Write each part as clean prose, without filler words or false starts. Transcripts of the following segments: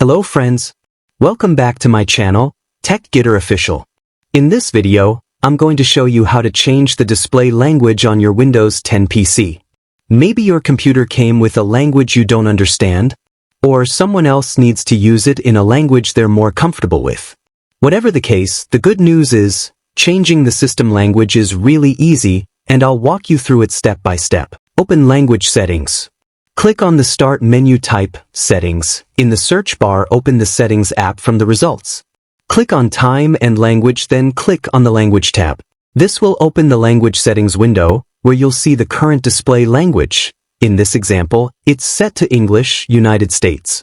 Hello friends. Welcome back to my channel, Tech Gitter Official. In this video, I'm going to show you how to change the display language on your Windows 10 PC. Maybe your computer came with a language you don't understand, or someone else needs to use it in a language they're more comfortable with. Whatever the case, the good news is, changing the system language is really easy, and I'll walk you through it step by step. Open Language Settings. Click on the Start menu, type Settings. In the search bar, open the Settings app from the results. Click on Time and Language, then click on the Language tab. This will open the Language Settings window, where you'll see the current display language. In this example, it's set to English, United States.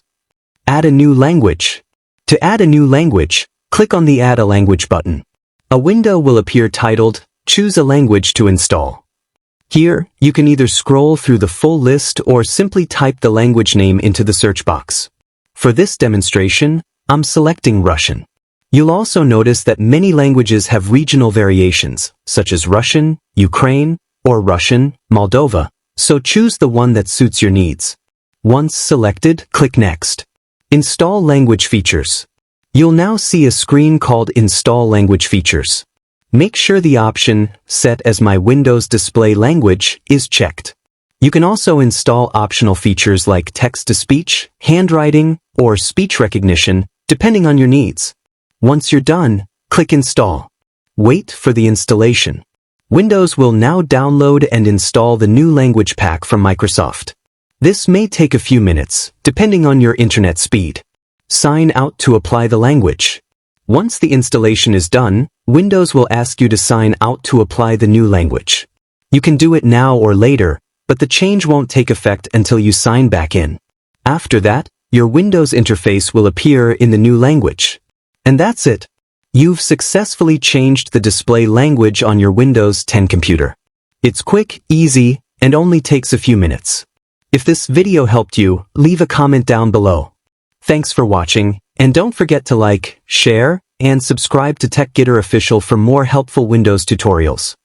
Add a new language. To add a new language, click on the Add a Language button. A window will appear titled, Choose a Language to Install. Here, you can either scroll through the full list or simply type the language name into the search box. For this demonstration, I'm selecting Russian. You'll also notice that many languages have regional variations, such as Russian, Ukraine, or Russian, Moldova, so choose the one that suits your needs. Once selected, click Next. Install Language Features. You'll now see a screen called Install Language Features. Make sure the option, Set as my Windows Display Language, is checked. You can also install optional features like text-to-speech, handwriting, or speech recognition, depending on your needs. Once you're done, click Install. Wait for the installation. Windows will now download and install the new language pack from Microsoft. This may take a few minutes, depending on your internet speed. Sign out to apply the language. Once the installation is done, Windows will ask you to sign out to apply the new language. You can do it now or later, but the change won't take effect until you sign back in. After that, your Windows interface will appear in the new language. And that's it. You've successfully changed the display language on your Windows 10 computer. It's quick, easy, and only takes a few minutes. If this video helped you, leave a comment down below. Thanks for watching, and don't forget to like, share, and subscribe to Tech Gitter Official for more helpful Windows tutorials.